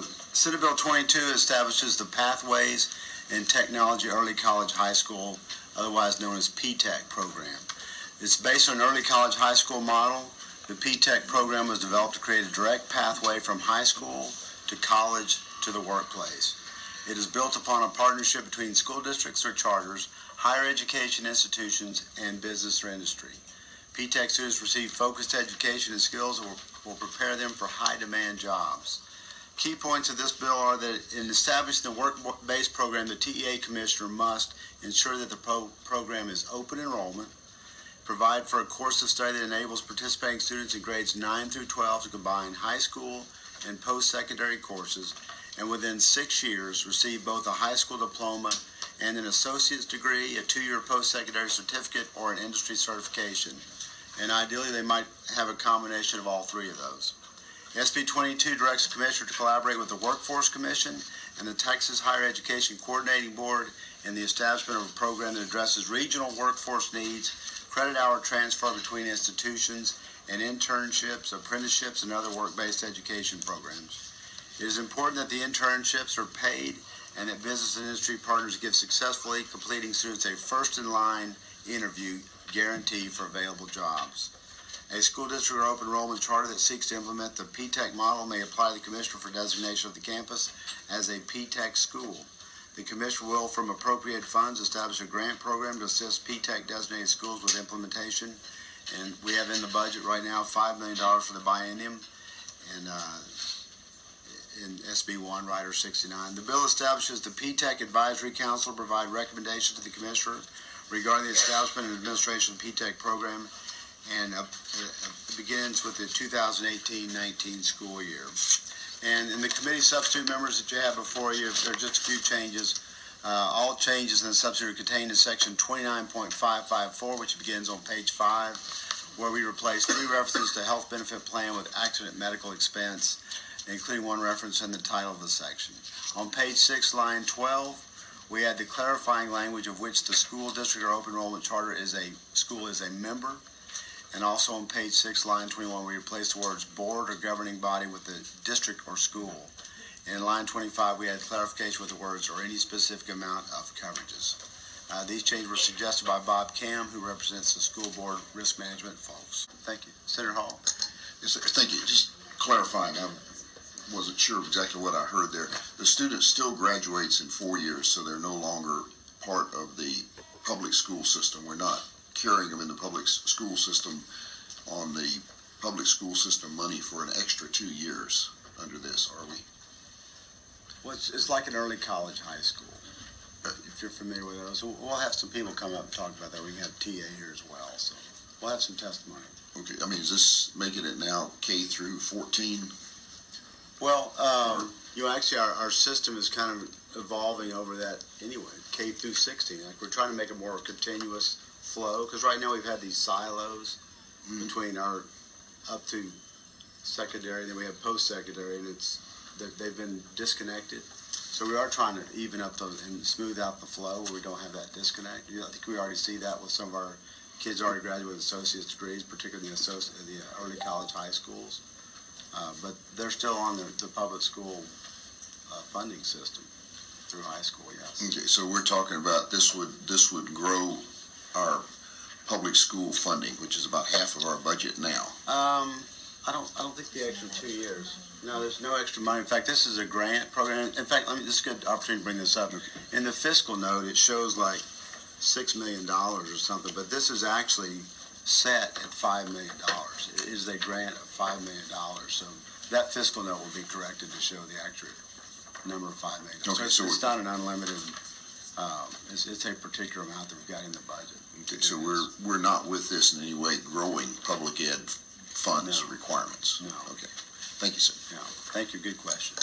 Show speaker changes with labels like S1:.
S1: Senate Bill 22 establishes the Pathways in Technology Early College High School, otherwise known as P-TECH program. It's based on an early college high school model. The P-TECH program was developed to create a direct pathway from high school to college to the workplace. It is built upon a partnership between school districts or charters, higher education institutions, and business or industry. P-TECH students receive focused education and skills that will prepare them for high-demand jobs. Key points of this bill are that in establishing the work-based program, the TEA Commissioner must ensure that the program is open enrollment, provide for a course of study that enables participating students in grades 9 through 12 to combine high school and post-secondary courses, and within 6 years receive both a high school diploma and an associate's degree, a 2-year post-secondary certificate, or an industry certification. And ideally, they might have a combination of all three of those. SB 22 directs the Commissioner to collaborate with the Workforce Commission and the Texas Higher Education Coordinating Board in the establishment of a program that addresses regional workforce needs, credit hour transfer between institutions, and internships, apprenticeships, and other work-based education programs. It is important that the internships are paid and that business and industry partners give successfully completing students a first-in-line interview guarantee for available jobs. A school district or open enrollment charter that seeks to implement the P-TECH model may apply to the Commissioner for designation of the campus as a P-TECH school. The Commissioner will, from appropriated funds, establish a grant program to assist P-TECH designated schools with implementation. And we have in the budget right now $5 million for the biennium and in SB 1, Rider 69. The bill establishes the P-TECH Advisory Council to provide recommendations to the Commissioner regarding the establishment and administration of the P-TECH program, and it begins with the 2018-19 school year. And in the committee substitute members that you have before you, there are just a few changes. All changes in the substitute are contained in section 29.554, which begins on page 5, where we replace 3 references to health benefit plan with accident medical expense, including 1 reference in the title of the section. On page 6, line 12, we add the clarifying language of which the school district or open enrollment charter is a member. And also on page 6, line 21, we replace the words board or governing body with the district or school. And in line 25, we add clarification with the words or any specific amount of coverages. These changes were suggested by Bob Cam, who represents the school board risk management folks. Thank you. Senator Hall.
S2: Yes, sir. Thank you. Just clarifying, I wasn't sure exactly what I heard there. The student still graduates in 4 years, so they're no longer part of the public school system. We're not carrying them in the public school system on the public school system money for an extra 2 years under this, are we?
S1: Well, it's like an early college high school, if you're familiar with those. We'll have some people come up and talk about that. We can have TA here as well, so we'll have some testimony.
S2: Okay, I mean, is this making it now K through 14?
S1: Well, actually our system is kind of evolving over that anyway, K through 16. Like we're trying to make a more continuous flow, because right now we've had these silos between our up to secondary, then we have post-secondary, and they've been disconnected. So we are trying to even up those and smooth out the flow where we don't have that disconnect. I think we already see that with some of our kids already graduated with associate's degrees, particularly in the early college high schools. But they're still on the public school funding system through high school, yes.
S2: Okay, so we're talking about this would grow our public school funding, which is about half of our budget now.
S1: I don't think the extra 2 years. No, there's no extra money. In fact, this is a grant program. In fact, this is a good opportunity to bring this up. Okay. In the fiscal note, it shows like $6 million or something, but this is actually set at $5 million. It is a grant of $5 million. So that fiscal note will be corrected to show the accurate number of $5 million.
S2: Okay,
S1: so it's not an unlimited. It's a particular amount that we've got in the budget.
S2: Okay, so we're not with this in any way growing public ed funds requirements.
S1: No.
S2: Okay. Thank you, sir.
S1: Yeah. Thank you. Good question.